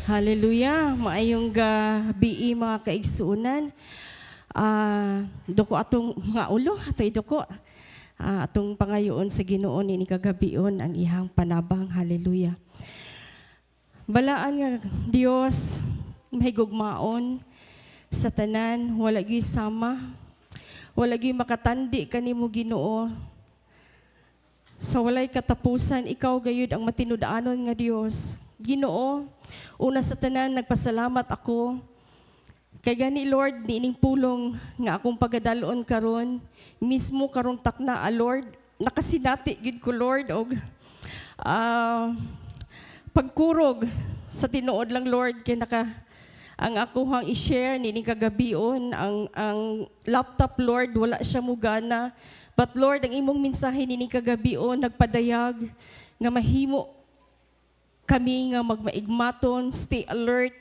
Hallelujah. Maayong gabi mga kaigsuunan. Doko atong mga ulo, ato'y doko. Atong pangayoon sa Ginoo ni kagabion ang ihang panabang. Hallelujah. Balaan nga Dios mahigugmaon sa tanan, wala gyud sama. Wala gyud makatandi kanimo Ginoo. Sa walay katapusan, ikaw gayud ang matinud-anon nga Dios. Ginoo, una sa tanan nagpasalamat ako kay gani Lord niining pulong nga akong pagadalon karon mismo karong takna Lord nakasinati gid ko Lord og pagkurog sa tinuod lang Lord kay ang akohang i-share niining kagabion ang laptop Lord wala siya mugana but Lord ang imong mensahe niining kagabion nagpadayag nga mahimo kami nga magmaigmaton, stay alert,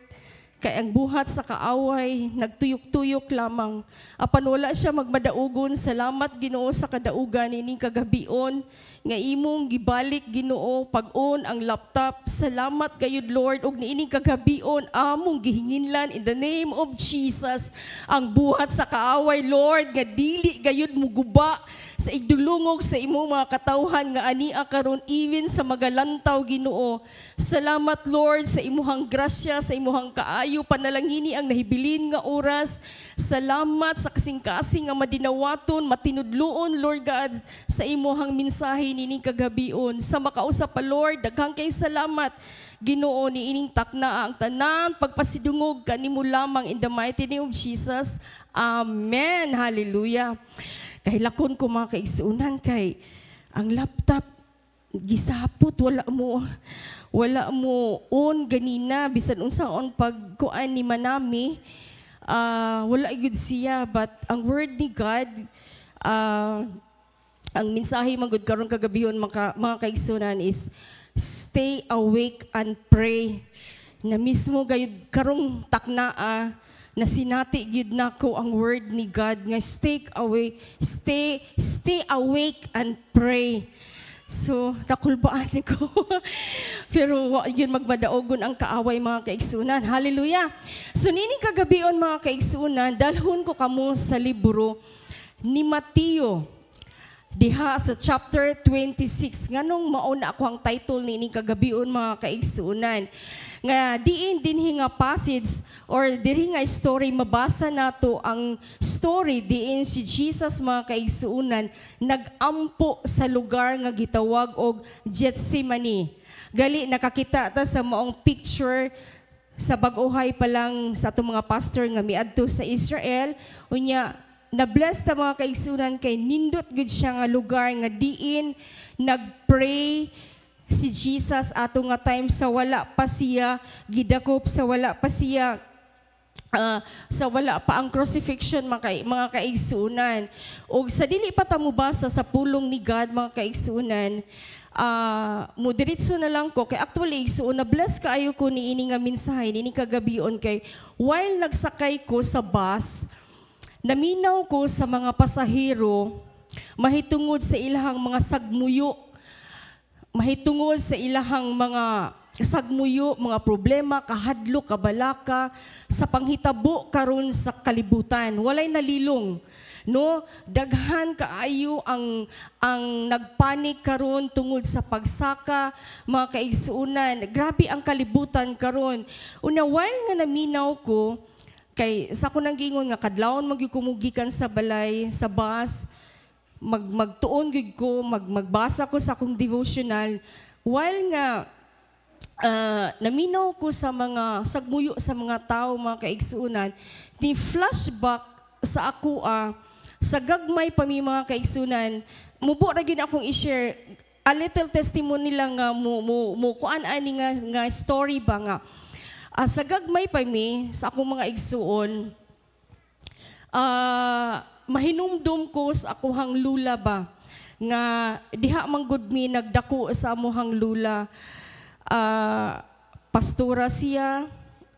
kay ang buhat sa kaaway, nagtuyok-tuyok lamang. Apan wala siya magmadaugon, salamat Ginoo sa kadaugan nining kagabion, nga imong gibalik Ginoo, pag-on ang laptop, salamat gayud Lord, og niining kagabion, among gihinginlan in the name of Jesus, ang buhat sa kaaway Lord, nga dili gayud muguba, sa igdulungog sa imong mga katawhan nga ania karon even sa magalantaw Ginoo. Salamat Lord sa imuhang grasya, sa imuhang kaayo, panalangini ang nahibilin nga oras. Salamat sa kasing-kasing nga madinawaton, matinudloon Lord God sa imuhang mensahe nining kagabion. Sa makausap pa Lord, daghang kay salamat Ginoo niining takna ang tanan pagpasidungog kanimo lamang in the mighty name of Jesus. Amen. Hallelujah. Kay lakon ko mga kaigsuunan kay ang laptop gisapot wala mo on ganina bisan unsaon pagkuan ni manami wala gud siya but ang word ni God ang mensahe magud karon kagabihon mga kaigsuunan is stay awake and pray na mismo gayud karong taknaa na sinati gid nako ang word ni God nga stay awake and pray. So nakulbaan ko. Pero yun magmadaogon ang kaaway mga kaigsunan. Hallelujah. So nini kagabion mga kaigsunan, dalhon ko kamo sa libro ni Mateo. Diha sa chapter 26, nganong mauna ako ang title ni kagabion mga kaigsuunan. Nga diin dinhi nga passage or diri nga story mabasa nato ang story diin si Jesus mga kaigsuunan nagampo sa lugar nga gitawag og Gethsemane. Gali nakakita ta sa maong picture sa bag-ohay pa lang sa atong mga pastor nga miadto sa Israel unya na-bless ta mga kaigsunan kay nindot gud siya nga lugar nga diin nagpray si Jesus ato nga time sa wala pa siya gidakop sa wala pa siya sa wala pa ang crucifixion mga kaigsunan og sa dili pa ta mobasa sa pulong ni God mga kaigsunan mo diretso na lang ko kay actually so na bless kaayo ko niini nga mensahe niini kagabion kay while nagsakay ko sa bus naminaw ko sa mga pasahero, mahitungod sa ilahang mga sagmuyo, mahitungod sa ilahang mga sagmuyo, mga problema, kahadlo, kabalaka, sa panghitabo karon sa kalibutan. Walay nalilong. No, daghan kaayo ang nagpanik karon tungod sa pagsaka mga kaigsuunan. Grabe ang kalibutan karon. Una while nga naminaw ko kay sa ko nang gingon nga kadlawon magyukumugikan sa balay sa bus magtuon gid ko magbasa ko sa akong devotional while nga naminaw ko sa mga sagmuyo sa mga tao mga kaigsuunan ni flashback sa ako sa gagmay pa mi mga kaigsuunan mubo ra gyud akong i-share a little testimony lang nga mo kuan ani nga story ba nga sa gagmay pa mi, sa akong mga igsuon, mahinumdum ko sa akuhang lula ba, nga diha manggod mi nagdako sa amuhang lula. Pastora siya,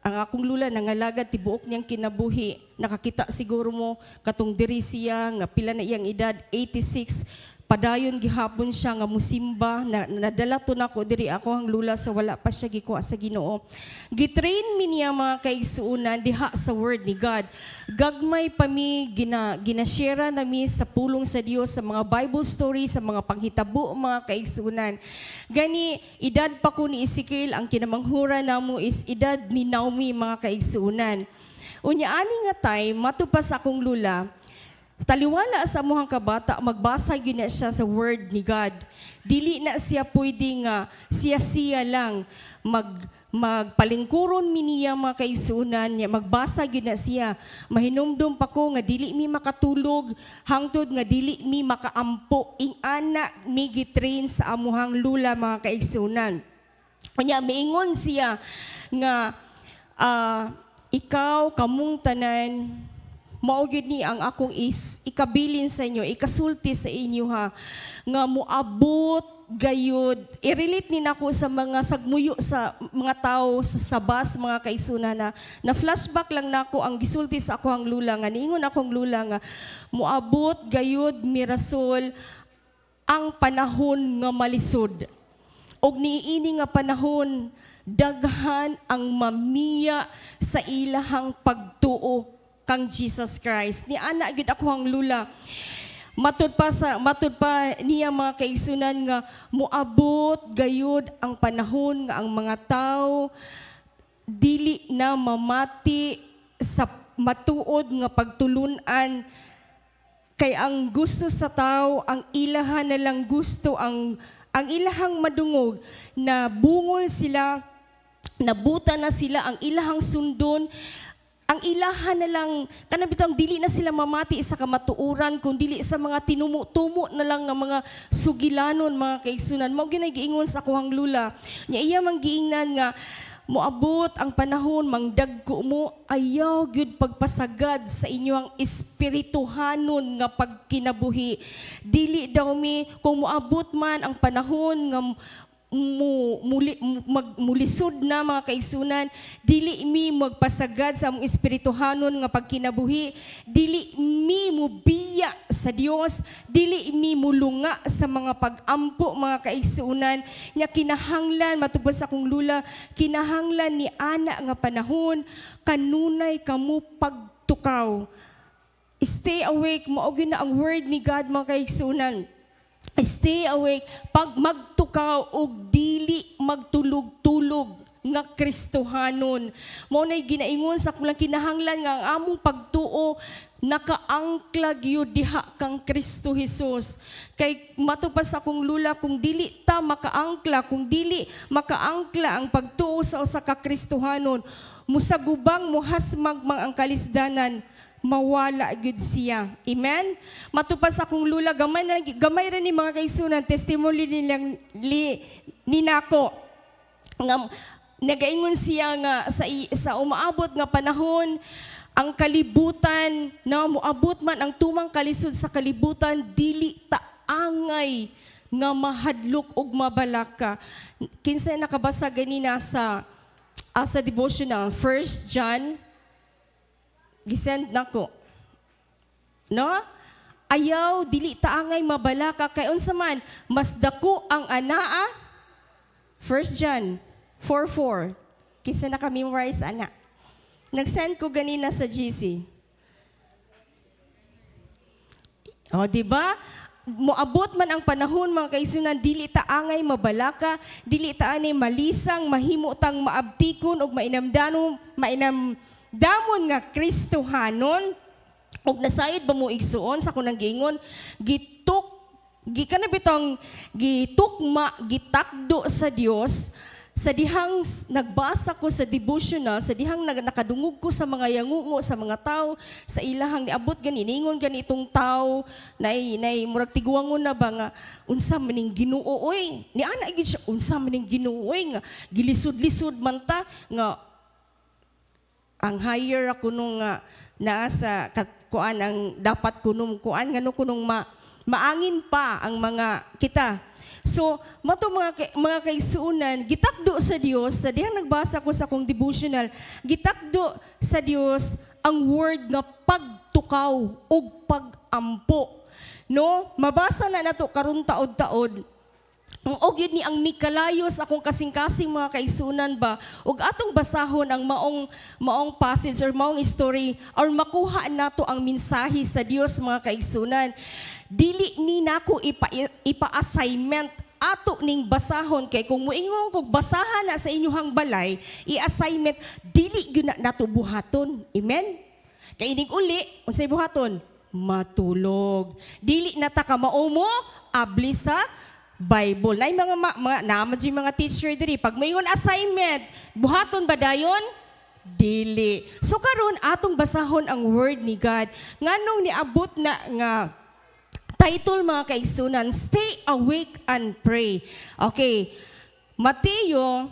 ang akong lula nangalagad tibuok niyang kinabuhi. Nakakita siguro mo katong diri siya, nga pila na iyang edad, 86. padayon gihapon siya nga musimba na nadala to nako diri ako ang lula sa wala pa siya gikuha sa Ginoo. Gitrain mi niya mga kaigsuonan diha sa word ni God. Gagmay pa mi ginashare nami sa pulong sa Dios sa mga Bible stories, sa mga panghitabo mga kaigsuonan. Gani edad pa ko ni Ezekiel, ang kinamanghura namo is edad ni Naomi mga kaigsuonan. Unya ani nga time matupas akong lula. Taliwala sa amuhang kabata, magbasa gyud na siya sa word ni God. Dili na siya pwedeng siya lang magpalingkuron mi niya mga kaigsuonan niya, magbasa gyud na siya. Mahinumdum pa ko nga dili mi makatulog hangtod nga dili mi makaampo ing ana mi gitrain sa amuhang lula mga kaigsuonan. Kanya miingon siya nga ikaw kamong tanan mao gyud ni ang akong ikabilin sa inyo, ikasulti sa inyo ha, nga moabot gayud. I-relate ni nako sa mga sagmuyo sa mga tao sa bus mga kaigsuonan na flashback lang nako ang gisulti sa ako ang lula nga niingon akong lula nga moabot gayud mirasol ang panahon nga malisod. Og niini nga panahon daghan ang mamiya sa ilahang pagtuo kang Jesus Christ. Ni ana gid ako ang lula. Matud pa niya mga kaigsuonan nga moabot gayud ang panahon nga ang mga tao dili na mamati sa matuod nga pagtulunan kay ang gusto sa tao ang ilahan na lang gusto ang ilahang madungog na bungol sila, nabuta na sila ang ilahang sundon. Ang ilahan na lang, kanabitang dili na sila mamati sa kamatuuran, kung dili sa mga tinumo-tumo na lang ng mga sugilanon, mga kaigsuonan. Mao gyud giingon sa kuhang lula. Nya iya man giingnan nga moabot ang panahon mangdagko mo ayaw gyud pagpasagad sa inyong espirituhanon nga pagkinabuhi. Dili daw mi kung moabot man ang panahon nga mulisod na mga kaigsuonan, dili mi magpasagad sa among espirituhanon nga pagkinabuhi, dili mi mubiya sa Dios, dili mi mulunga sa mga pagampo mga kaigsuonan. Nya kinahanglan matubos akong lula, kinahanglan ni ana nga panahon kanunay kamo pagtukaw. Stay awake, mao gyud na ang word ni God mga kaigsuonan. Stay awake, pag magtukaw og dili magtulog-tulog nga Kristohanon. Mao nay ginaingon sa kulang kinahanglan nga ang among pagtuo nakaangkla gyud diha kang Kristo Jesus. Kay matupas akong lula kung dili ta makaangkla, kung dili makaangkla ang pagtuo sa usa ka Kristohanon, musagubang muhasmag mang ang kalisdanan, mawala gud siya. Amen? Matupas akong lula, gamay rin ni mga kaigsuonan, testimony nilang ni nako. Nga, nagaingon siya nga sa umaabot nga panahon, ang kalibutan, na muabot man ang tumang kalisod sa kalibutan, dili taangay nga mahadlok og mabalaka. Kinsa nakabasa ganina sa devotional, 1 John gisend nako. No? Ayaw dili taangay mabalaka kay unsa man mas dako ang anaa. 1 John 4:4. Kinsa naka-memorize ana? Nag-send ko ganina sa GC. O, di ba? Moabot man ang panahon mga kaigsuonan, dili taangay mabalaka, dili taanay malisang, mahimo tang maabtikon og damon nga Kristohanon. Og nasayod ba mo igsuon sa kunang giingon, gitukma, gitakdo sa Dios. Sa dihang nagbasa ko sa devotional, sa dihang nakadungog ko sa mga yangungo, sa mga tao, sa ilahang niabot ningon gani itong tao, nay murag tiguangon na ba nga, unsa maning Ginoo oy, ni ana gid siya, unsa maning Ginoo oy, nga gilisod-lisod man ta, nga ang higher ako nung naa sa kuan ang dapat kunong kuan ngano kunong maangin pa ang mga kita. So, mato mga kaigsuonan, gitakdo sa Dios, sa dihang nagbasa ko sa akong devotional, gitakdo sa Dios ang word nga pagtukaw ug pagampo. no, mabasa na nato karon taod-taod. Og yun ni ang mikalayos akong kasing-kasing mga kaigsunan ba, ug atong basahon ang maong passage or maong story or makuha nato ang mensahe sa Dios mga kaigsunan. Dili ni nako ipa-assignment ato ning basahon kay kung muingon kog basahan na sa inyong balay, i-assignment dili gyud na nato buhaton. Amen. Kay ining uli, unsay buhaton? Matulog. Dili na ta ka maumo abli sa Bible. Nay mga naman yung mga teacher diri pag mayon assignment, buhaton ba dayon? Dili. So karon atong basahon ang word ni God. Nganong niabot na nga title mga kaigsunan, Stay Awake and Pray. Okay. Mateo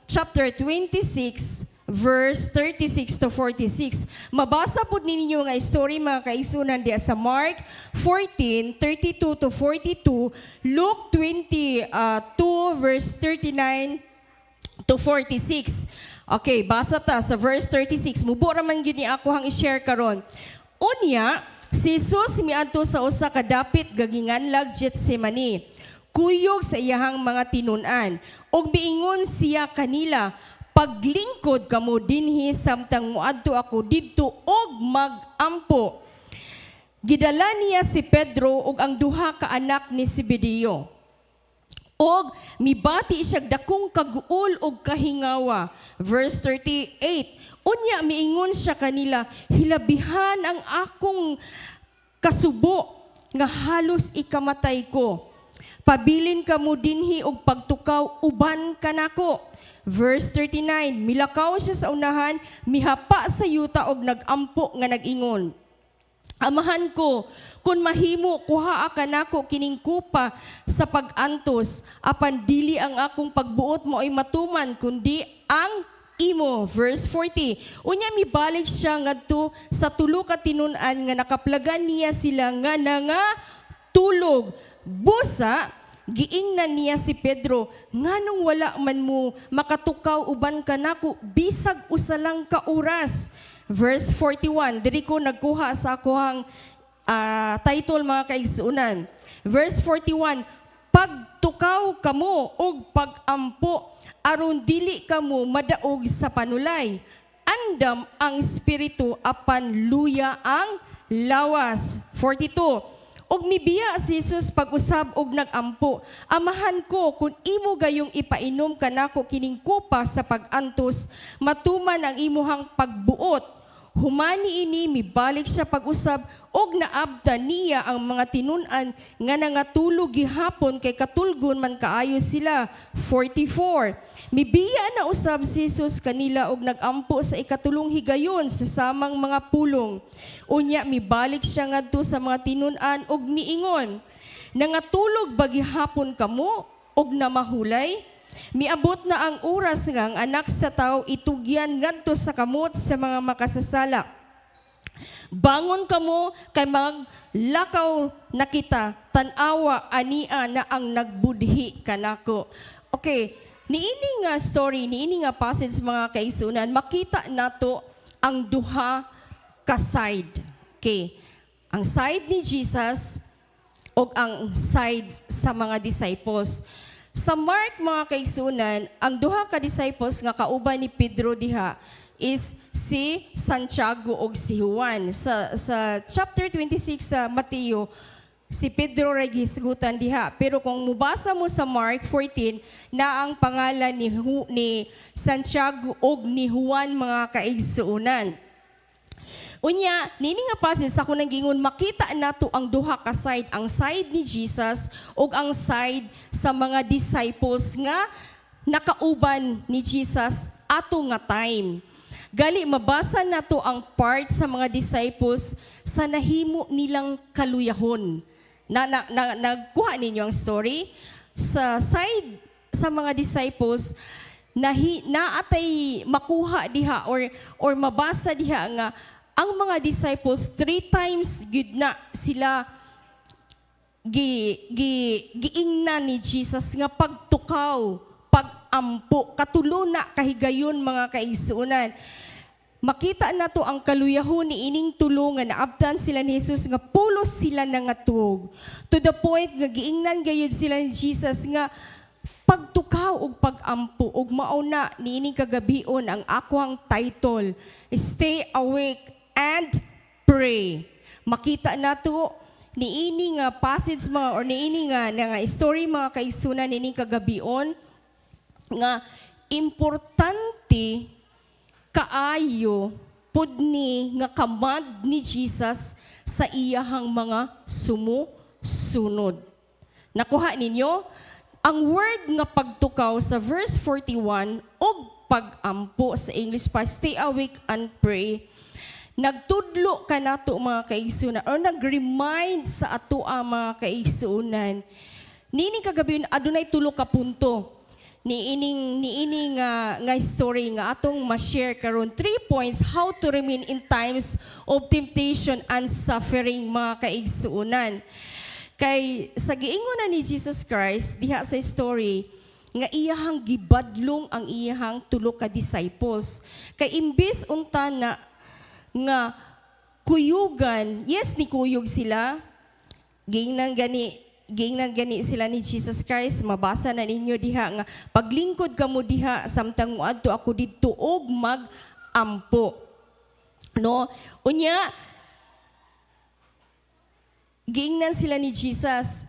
chapter 26 verse 36 to 46. Mabasa po ninyo nga story mga kaigsunan diya sa Mark 14, 32 to 42, Luke 22 verse 39 to 46. Okay, basa ta sa verse 36. Mubo raman gyud ni ako hang i-share karon. Unya, si Jesus miadto sa usa ka dapit gaginganlag Getsemani. Kuyog sa iyahang mga tinun-an. Og miingon siya kanila, paglingkod kamo dinhi samtang muadto ako didto og magampo. Gidala niya si Pedro ug ang duha ka anak ni Zebedeo. Og mibati siya dakong kaguol og kahingawa. Verse 38. Unya miingon siya kanila, hilabihan ang akong kasubo nga halos ikamatay ko. Pabilin kamo dinhi og pagtukaw uban kanako. Verse 39, milakaw siya sa unahan, mihapa sa yuta og nagampo nga nagingon. Amahan ko, kung mahimo kuhaa ka nako kining kupa sa pag-antos, apan dili ang akong pagbuot mo ay matuman, kundi ang imo. Verse 40, unya mibalik siya ngadto sa tulo ka tinun-an nga nakaplagan niya sila nga tulog. Busa, giingnan niya si Pedro, nganong wala man mo makatukaw uban ka nako bisag usa lang ka oras. Verse 41, diri ko nagkuha sa akohang title mga kaigsunan. Verse 41, pagtukaw kamo og pagampo aron dili kamo madaog sa panulay. Andam ang espiritu apan luya ang lawas. 42, og mibiya si Jesus pag-usab og nagampo. Amahan ko, kung imo gayong ipainom kanako kining kupa sa pag-antos, matuman ang imuhang pagbuot. Humani ini mibalik siya pag-usab og naabda niya ang mga tinun-an nga nangatulog gihapon kay katulgon man kaayo sila. 44. Mibiya na usab si Jesus kanila og nagampo sa ikatulong higayon sa samang mga pulong. Unya mibalik siya ngadto sa mga tinun-an og miingon, nangatulog ba gihapon kamo og namahulay? Miabot na ang oras nga ang anak sa tao itugyan ngadto sa kamot sa mga makasasala. Bangon kamo kay maglakaw na kita, tanawa ania na ang nagbudhi kanako. Okay, niini nga story, niini nga passage mga kaisunan, makita nato ang duha ka side. Okay, ang side ni Jesus o ang side sa mga disciples. Sa Mark mga kaigsunan, ang duha ka disciples nga kauban ni Pedro diha is si Santiago ug si Juan. Sa chapter 26 sa Mateo, si Pedro ray gisgutan diha. Pero kung mubasa mo sa Mark 14, na ang pangalan ni Santiago ug ni Juan mga kaigsunan. Unya, nini nga passage sa ako nang gingon, makita nato ang duha ka side, ang side ni Jesus ug ang side sa mga disciples nga nakauban ni Jesus ato nga time. Gali mabasa nato ang part sa mga disciples sa nahimo nilang kaluyahon. Nagkuha ninyo ang story sa side sa mga disciples naatay makuha diha or mabasa diha nga ang mga disciples 3 times gid na sila giingnan ni Jesus nga pagtukaw, pagampo, katulo na kahigayon mga kaigsunan. makita na to ang kaluyahon ni ining tulungan na abtan sila ni Jesus nga pulos sila nangatug. To the point nga giingnan gayud sila ni Jesus nga pagtukaw ug pagampo ug mauna niining kagabion ang akwang title, Stay Awake and Pray. Makita nato niini nga passage mga or niini nga story mga kaigsunan niining kagabion nga importante kaayo pudni nga kamad ni Jesus sa iyahang mga sumusunod. Nakuha ninyo? Ang word nga pagtukaw sa verse 41 og pagampo sa English pa, stay awake and pray, nagtudlo ka nato mga kaigsunan or nag-remind sa ato ang mga kaigsunan. Nini kagabi adunay tulo ka punto niining nga story nga atong ma-share karon. 3 points how to remain in times of temptation and suffering mga kaigsunan. Kay sa giingon ni Jesus Christ diha sa story nga iyahang gibadlong ang iyahang tulo ka disciples. Kay imbis unta na nga kuyugan, yes ni kuyog sila, gingnan gani sila ni Jesus Christ. Mabasa na ninyo diha nga paglingkod kamo diha samtang moadto ako didto og magampo. No? Unya giingnan sila ni Jesus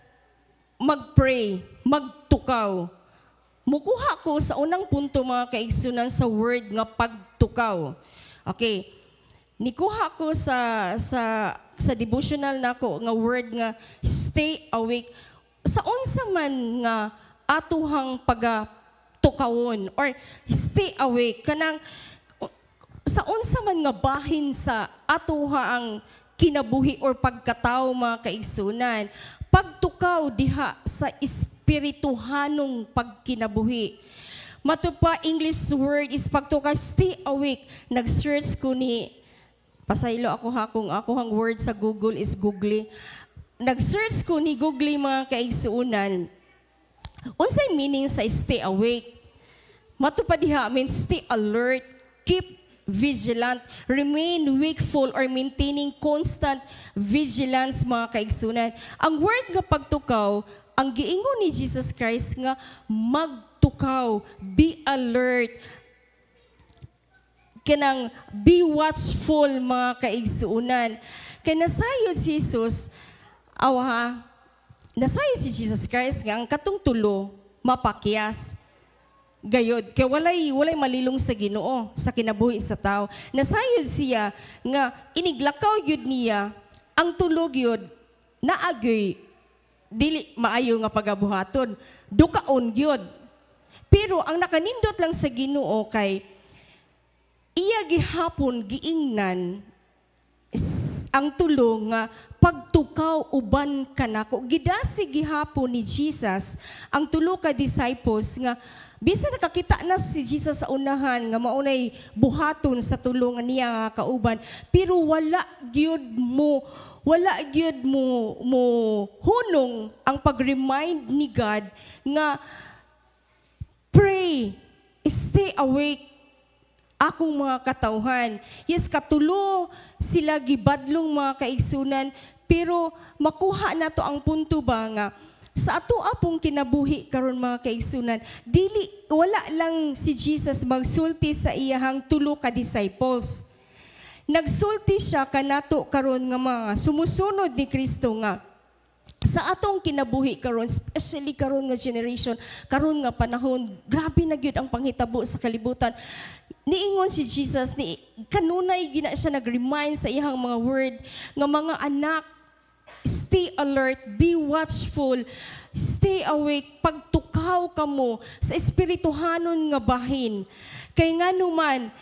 magpray, magtukaw. Mukuha ko sa unang punto mga kaigsunan sa word nga pagtukaw. Okay. Nikuha ko sa devotional nako nga word nga stay awake. Sa unsa man nga atuhang pagatukawon or stay awake kanang sa unsa man nga bahin sa atuha ang kinabuhi or pagkatao mga kaigsunan. Pagtukaw diha sa espirituhanong pagkinabuhi. Matupa English word is pagtukaw, stay awake. Nag-search ko ni pasaylo ako akong word sa Google is Google. Nag-search ko ni Google mga kaigsunan. Unsay meaning sa stay awake? Matupa diha means stay alert, keep vigilant, remain wakeful or maintaining constant vigilance mga kaigsunan. Ang word nga pagtukaw, ang giingon ni Jesus Christ nga magtukaw, be alert, kanang be watchful mga kaigsunan. Kaya nasayod si Jesus, nasayod si Jesus Christ nga ang katong tulo mapakyas. Gayod, kaya walay malilong sa Ginoo sa kinabuhi sa tao. Nasayod siya nga iniglakaw yun niya ang tulog yun naagyoy dili maayo nga pagabuhaton. Dukaon yun. Pero ang nakanindot lang sa Ginoo kay iya gihapon giingnan ang tulo nga pagtukaw uban kanako. Gidasi gihapon ni Jesus ang tulo ka disciples nga bisa nakakita na si Jesus sa unahan nga maunay buhaton sa tulungan niya nga kauban, pero wala gyud mo hunong ang pag-remind ni God nga pray, stay awake akong mga katawhan. Yes, katulo sila gibadlong mga kaigsunan, pero makuha na to ang punto ba nga sa ato apong kinabuhi karon mga kaigsunan, wala lang si Jesus magsulti sa iyahang tulo ka disciples. Nagsulti siya kanato karon nga mga sumusunod ni Kristo nga sa atong kinabuhi karon, especially karon nga generation, karon nga panahon, grabe na gyud ang panghitabo sa kalibutan. Niingon si Jesus ni kanunay gina siya nag-remind sa iyang mga word nga mga anak, stay alert, be watchful, stay awake, pagtukaw kamo sa espirituhanon nga bahin. Kay nga naman,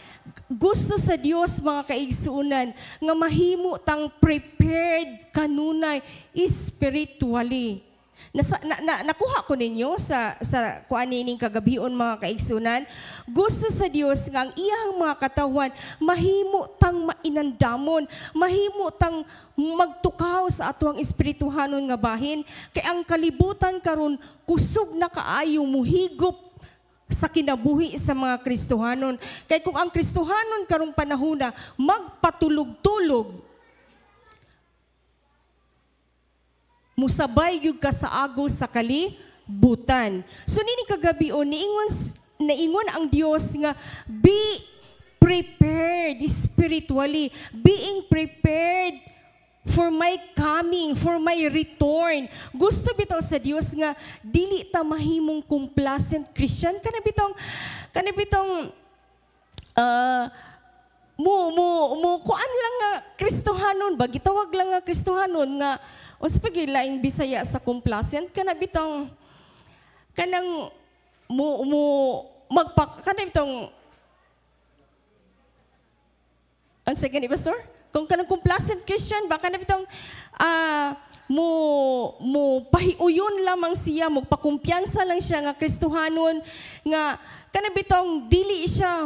gusto sa Dios mga kaigsunan nga mahimo tang prepared kanunay spiritually. Nakuha ko ninyo sa kuanining kagabion mga kaigsunan. Gusto sa Dios nga ang iyang mga katawan mahimo tang mainandamon, mahimo tang magtukaw sa atuang espirituhanon nga bahin. Kay ang kalibutan karon kusog na kaayo muhigop sa kinabuhi sa mga Kristohanon. Kay kung ang Kristohanon karong panahon na magpatulog-tulog, musabay gyud ka sa agos sa kalibutan. So nini kagabi o naingon ang Dios nga be prepared spiritually, being prepared for my coming, for my return. Gusto bitaw sa Dios nga dili ta mahimong complacent Christian kana bitong mo kuan lang nga Kristohanon ba gitawag lang nga Kristohanon nga unsa pa gyud laing Bisaya sa complacent kana bitong kanang kana bitong unsa gani pastor kung kanang complacent Christian baka na bitong mo pahiuyon lamang siya, magpakumpiyansa lang siya nga Kristohanon nga kanabitong dili siya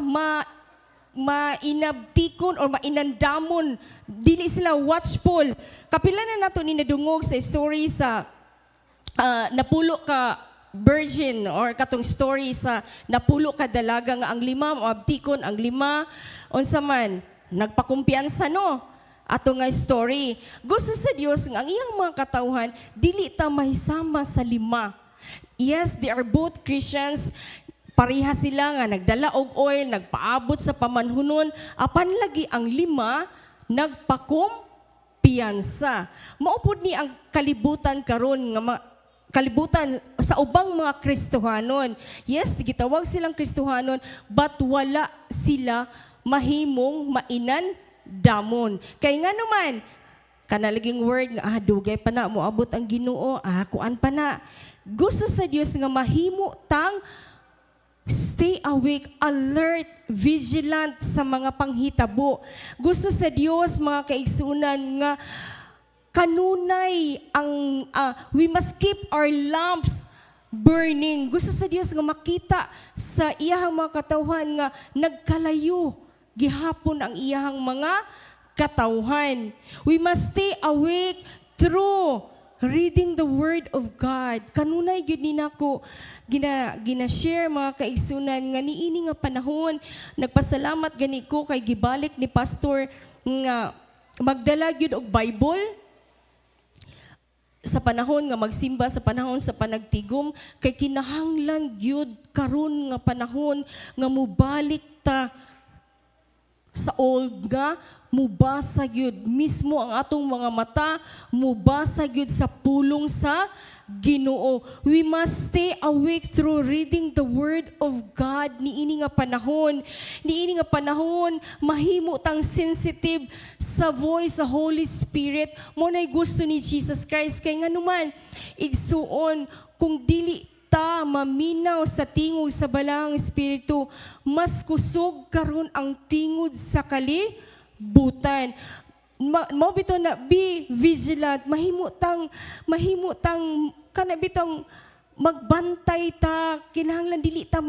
mainabtikon or mainandamon, dili sila watchful. Kapila na nato ni nadungog sa story sa napulo ka virgin or katong story sa napulo ka dalaga nga ang lima maabtikon, ang lima unsa man nagpakumpiyansa no ato nga story. Gusto sa Dios nga ang iyang mga katawhan dili ta mahisama sa lima. Yes, they are both Christians. Pareha sila nga nagdala og oil, nagpaabot sa pamanhunon, apan lagi ang lima nagpakumpiyansa. Maupod ni ang kalibutan karon nga kalibutan sa ubang mga Kristohanon. Yes, gitawag silang Kristohanon, but wala sila mahimong mainan damon. Kay nga naman, kanalaging word nga, dugay pa na, moabot ang Ginoo, kuan pa na. Gusto sa Dios nga mahimo tang stay awake, alert, vigilant sa mga panghitabo. Gusto sa Dios, mga kaigsunan, nga kanunay ang, we must keep our lamps burning. Gusto sa Dios nga makita sa iyahang mga katawhan nga nagkalayo gihapon ang iyahang mga katawhan. We must stay awake through reading the Word of God. Kanunay gyud ni nako gina-share mga kaigsunan nga niini nga panahon nagpasalamat gani ko kay gibalik ni pastor nga magdala gyud og Bible sa panahon nga magsimba, sa panahon sa panagtigom, kay kinahanglan gyud karon nga panahon nga mubalik ta sa old nga mubasa gyud mismo ang atong mga mata, mubasa gyud sa pulong sa Ginoo. We must stay awake through reading the Word of God niini nga panahon. Niini nga panahon mahimo tang sensitive sa voice sa Holy Spirit. Mo nay gusto ni Jesus Christ kay nganuman igsuon kung dili ta maminaw sa tingog sa balang espiritu, mas kusog karon ang tingod sa kalibutan. Mao bitaw na be vigilant, mahimo tang kana bitong magbantay ta, kinahanglan dili ta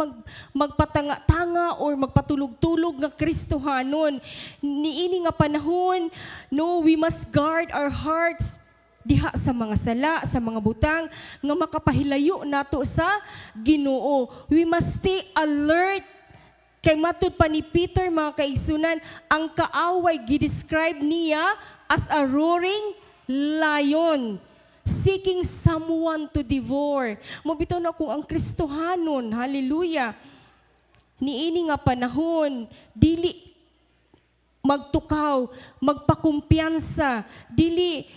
magpatanga-tanga or magpatulog-tulog nga Kristohanon. Niini nga panahon, no, we must guard our hearts diha sa mga sala, sa mga butang, nga makapahilayo nato sa Ginoo. We must stay alert. Kay matud pa ni Peter, mga kaigsunan, ang kaaway gidescribe niya as a roaring lion, seeking someone to devour. Mabitaw na kung ang Kristohanon, hallelujah, niini nga panahon, dili magtukaw, magpakumpiyansa, dili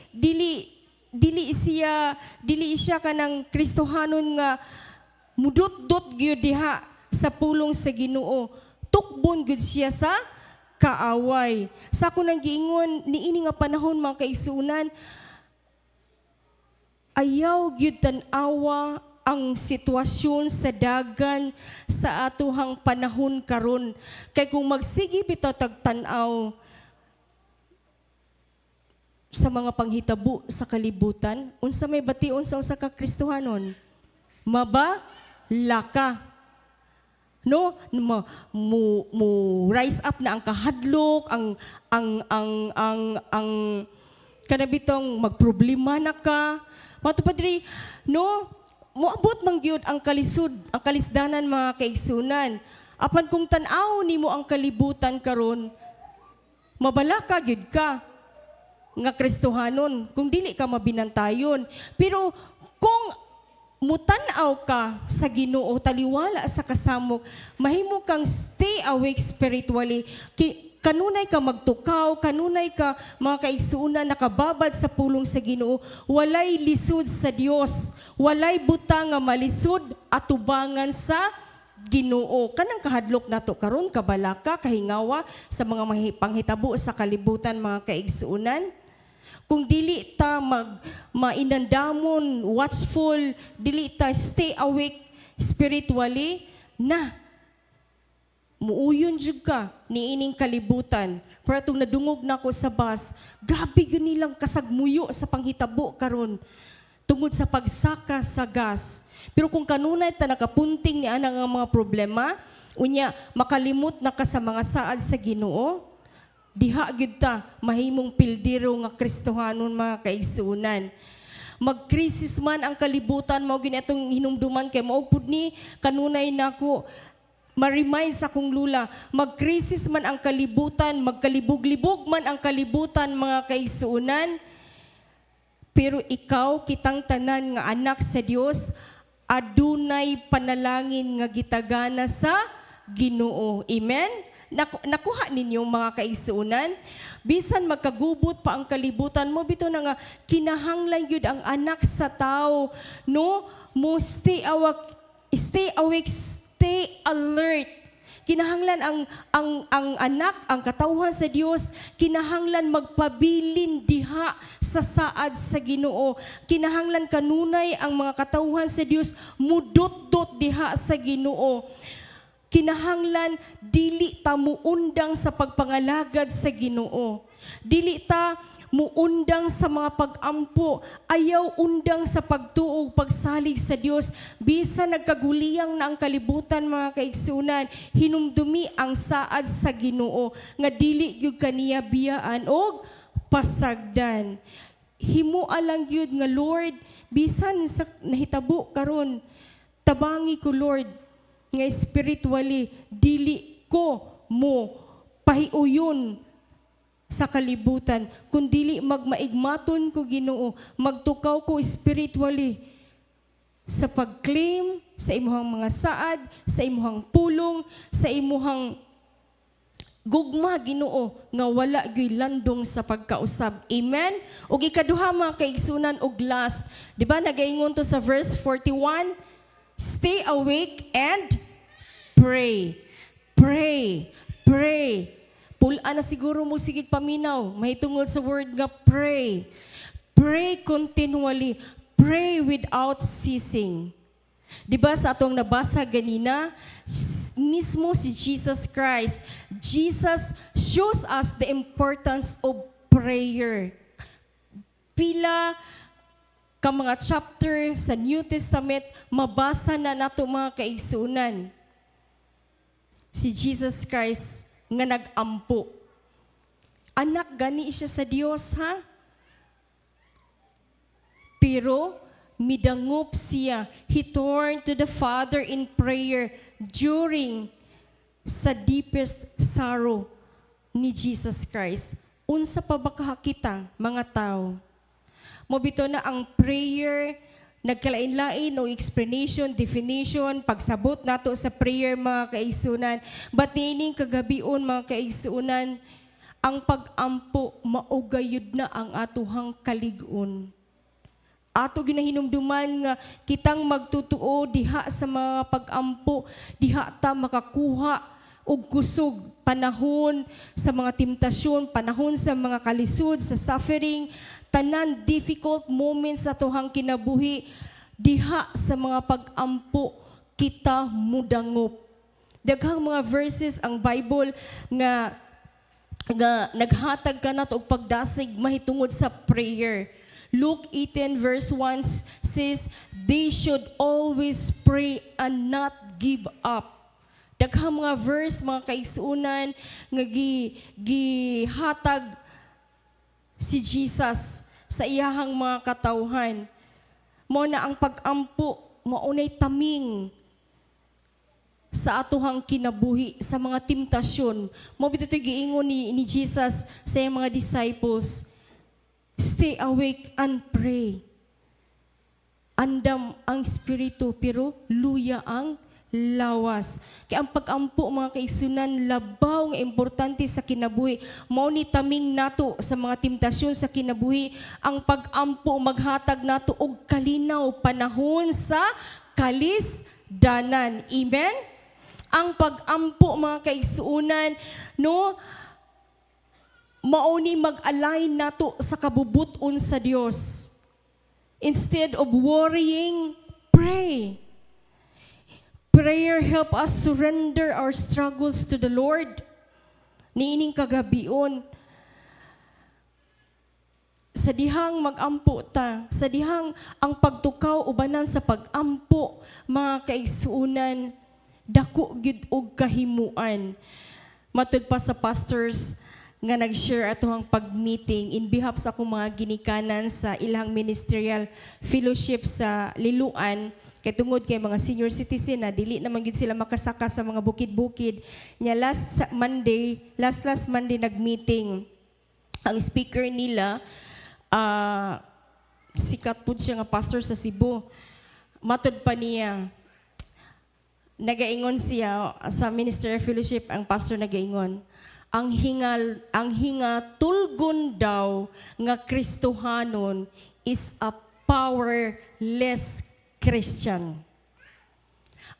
siya kanang Kristohanon nga mudot-dot gyud diha sa pulong sa Ginoo. Tukbon gyud siya sa kaaway. Sa ako nang giingon niini nga panahon, mga kaigsunan, ayaw gyud tan-awa ang sitwasyon sa dagan sa atuhang panahon karon. Kay kung magsigi bitaw tagtan-aw sa mga panghitabo sa kalibutan, unsa may bation sa usa ka Kristohanon? Mabalaka. No, mo rise up na ang kahadlok, ang kanabitong magproblema na ka. Matupadri, no, moabot man gyud ang kalisod, ang kalisdanan mga kaigsunan. Apan kung tan-aw nimo ang kalibutan karon, mabala ka gyud ka nga Kristohanon kung dili ka mabinantayon. Pero kung mutan-aw ka sa Ginoo, taliwala sa kasamok, mahimo kang stay awake spiritually. Kanunay ka magtukaw, kanunay ka mga kaigsunan nakababad sa pulong sa Ginoo, walay lisod sa Dios, walay butang nga malisod at tubangan sa Ginoo. Kanang kahadlok nato karon kabalaka, kahingawa sa mga panghitabo sa kalibutan mga kaigsunan. Kung dili ta mainandamon, watchful, dili ta stay awake spiritually, muuyon jud ka niining kalibutan. Pero itong nadungog na ko sa bus, grabe ganilang kasagmuyo sa panghitabo karon tungod sa pagsaka sa gas. Pero kung kanunay ta nakapunting ni anang mga problema, unya makalimot na ka sa mga saad sa Ginoo, diha gyud ta mahimong pildiro nga Kristohanon mga kaigsunan. Magkrisis man ang kalibutan, mao gini atong hinumduman kay mao pud ni kanunay nako ma-remind sa akong lula, magkrisis man ang kalibutan, magkalibog-libog man ang kalibutan mga kaigsunan, pero ikaw, kitang tanan nga anak sa Dios, adunay panalangin nga gitagana sa Ginoo. Amen? Nakuha ninyo mga kaigsunan, bisan magkagubot pa ang kalibutan mo, bito na nga kinahanglan gyud ang anak sa tao, no? Mo stay awake, stay alert. Kinahanglan ang anak, ang katawhan sa Dios, kinahanglan magpabilin diha sa saad sa Ginoo. Kinahanglan kanunay ang mga katawhan sa Dios mudot-dot diha sa Ginoo. Kinahanglan dili ta muundang sa pagpangalagad sa Ginoo. Dili ta muundang sa mga pag-ampo, ayaw undang sa pagtuog, pagsalig sa Dios. Bisan nagkaguliyang na ang kalibutan mga kaigsunan, hinumdumi ang saad sa Ginoo nga dili gyud kaniya biyaan og pasagdan. Himo alang gyud nga Lord, bisan sa nahitabo karon, tabangi ko Lord nga spiritually dili ko mo pahiuyon sa kalibutan, kung dili magmaigmaton ko Ginoo, magtukaw ko spiritually sa pag-claim sa imuhang mga saad, sa imuhang pulong, sa imuhang gugma Ginoo nga wala gyud landong sa pagkausab. Amen. Ug ikaduha mga kaigsunan og last, di ba nagaingon to sa verse 41, stay awake and pray. Pray. Pray. Pulaan na siguro mo sigig paminaw, mahitungod sa word nga pray. Pray continually. Pray without ceasing. Diba sa atong nabasa ganina, mismo si Jesus Christ, Jesus shows us the importance of prayer. Pila ka mga chapter sa New Testament, mabasa na nato mga kaigsunan. Si Jesus Christ nga nag-ampo. Anak gani siya sa Dios, ha? Pero midangop siya. He turned to the Father in prayer during sa deepest sorrow ni Jesus Christ. Unsa pa ba kita, mga tao? Mobito na ang prayer, nagkalain-lain o explanation, definition, pagsabot nato sa prayer mga kaigsunan. But nining kagabion mga kaigsunan, ang pag-ampo maugayod na ang atuhang kalig-on. Ato ginahinumduman nga kitang magtutuo diha sa mga pag-ampo, diha ta makakuha og kusog panahon sa mga temptasyon, panahon sa mga kalisod, sa suffering, tanan difficult moments sa tuhang kinabuhi, diha sa mga pag-ampo kita mudangop. Daghang mga verses ang Bible nga naghatag ka nato og pagdasig mahitungod sa prayer. Luke 18 verse 1 says, they should always pray and not give up. Daghang mga verse, mga kaigsunan, nga gihatag si Jesus sa iyahang mga katawhan. Mo na ang pag-ampo maunay taming sa atuhang kinabuhi, sa mga temptasyon. Mo bitaw giingon ni Jesus sa iyang mga disciples, stay awake and pray. Andam ang espiritu pero luya ang lawas. Kaya ang pag-ampo mga kaigsunan labaw nga importante sa kinabuhi. Mao ni taming nato sa mga temptasyon sa kinabuhi. Ang pag-ampo maghatag nato og kalinaw panahon sa kalisdanan. Amen? Ang pag-ampo mga kaigsunan, no, mauni mag-align nato sa kabubuton sa Dios. Instead of worrying, pray. Prayer help us surrender our struggles to the Lord. Niining kagabion, sa dihang mag-ampo ta, sa dihang ang pagtukaw ubanan sa pag-ampo, mga kaigsuunan, dako gid og kahimuan. Matud pa sa pastors nga nag-share atohang pag-meeting in behalf sa akong mga ginikanan sa ilang ministerial fellowship sa Liluan, kay tungod kay mga senior citizen na dili naman gid sila makasaka sa mga bukid-bukid. Nya last Monday nag-meeting. Ang speaker nila sikat pud siya nga pastor sa Cebu. Matud pa niya, nagaingon siya sa ministerial fellowship, ang pastor nagaingon, ang hinga tulgon daw nga Kristohanon is a powerless Christian.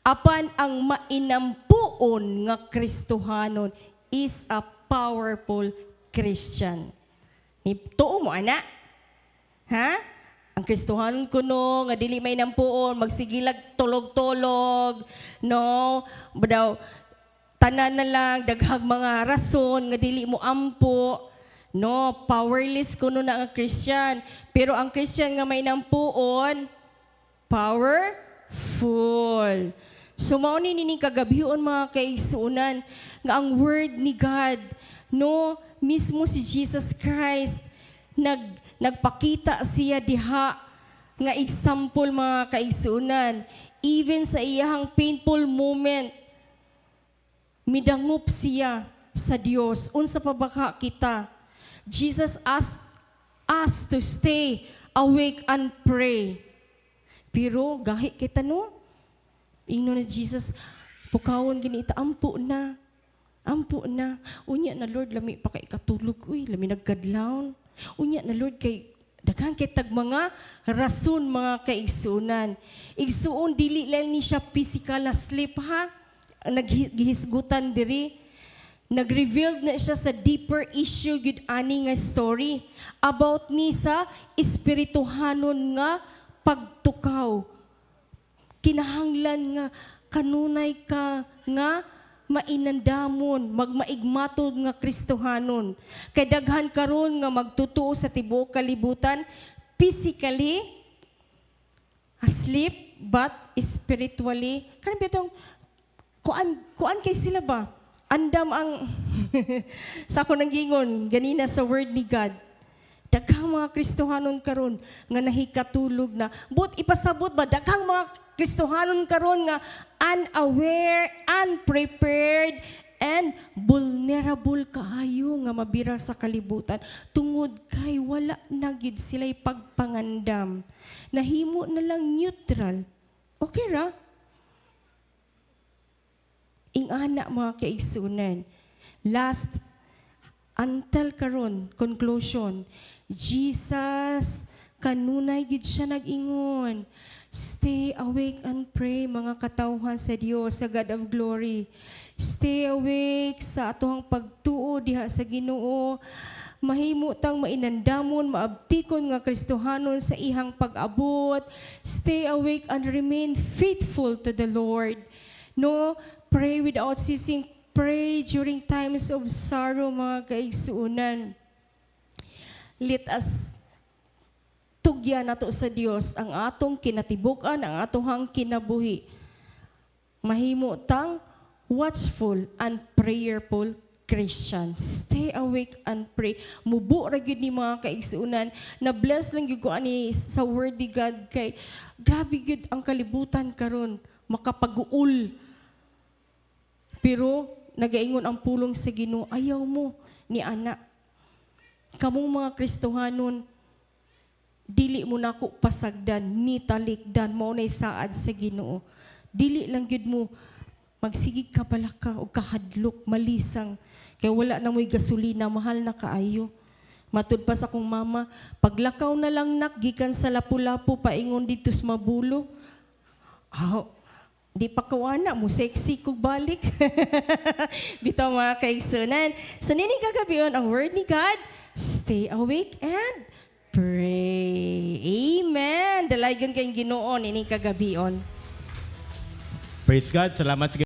Apan ang mainampuon nga Kristohanon is a powerful Christian. Tuo mo ana? Ha? Ang Kristohanon kuno nga dili may nampuon, magsigilag tulog-tulog, no? Badaw tanan na lang daghang mga rason nga dili mo ampo, no? Powerless kuno na ang Christian. Pero ang Christian nga may nampuon, powerful. So mao ni kagabihon mga kaigsuunan nga ang word ni God, no, mismo si Jesus Christ nagpakita siya diha nga example mga kaigsuunan. Even sa iyahang painful moment, midangup siya sa Dios. Unsa pa baka kita? Jesus asked us to stay awake and pray. Pero gahi kita no? Ingno na Jesus, pukawon ginita, ampo na. Ampo na. Unya na Lord, lami pa kay katulog. Uy, lami nagkadlawn. Unya na Lord, kay daghang kitag mga rason mga kaigsunan. Igsuon dili lang ni siya physical asleep ha. Naghisgutan diri. Nag-reveal na siya sa deeper issue gid ani nga story about ni sa espirituhanon nga pagtukaw. Kinahanglan nga kanunay ka nga mainandamon, magmaigmatod nga Kristohanon. Kay daghan karon nga magtutuo sa tibuok kalibutan, physically asleep but spiritually. Kanang bitong kuan kay sila ba? Andam ang sa ako nang gingon ganina sa word ni God. Daghang mga Kristohanon karon nga nahikatulog na. But ipasabot ba daghang mga Kristohanon karon nga unaware, unprepared, and vulnerable kaayo nga mabira sa kalibutan tungod kay wala na gid sila'y pagpangandam. Nahimo na lang neutral. Okay ra? Ingana mga kaigsunan. Last, until karon, conclusion, Jesus, kanunay gid siya nag-ingon. Stay awake and pray, mga katawhan sa Dios, sa God of glory. Stay awake sa atohang pagtuo diha sa Ginoo. Mahimo tang mainandamon, maabtikon nga Kristohanon sa ihang pag-abot. Stay awake and remain faithful to the Lord. No, pray without ceasing. Pray during times of sorrow, mga kaigsuunan. Let us tugya nato sa Dios ang atong kinatibukan, ang atohang kinabuhi. Mahimo tang watchful and prayerful Christian. Stay awake and pray. Mubo ra gyud ni mga kaigsuunan. Na bless lang gyud ko ani sa word ni God kay grabe gyud ang kalibutan karon makapag-uul. Pero nagaingon ang pulong sa Ginoo, ayaw mo ni ana. Kamong mga Kristohanon, dili mo nako pasagdan ni talikdan mo nay saad sa Ginoo. Dili lang gyud mo magsigig ka balaka o kahadlok malisang kay wala na mo'y gasolina, mahal na kaayo. Matud pa sa kong mama, paglakaw na lang nak gikan sa Lapu-Lapu paingon dito sa Mabulo. Di pa kawana mo sexy kog balik. Bitaw mga kaigsunan. So nini kagabion ang word ni God, stay awake and pray. Amen. Dalaygon kayong Ginoo nini kagabion. Praise God. Salamat sa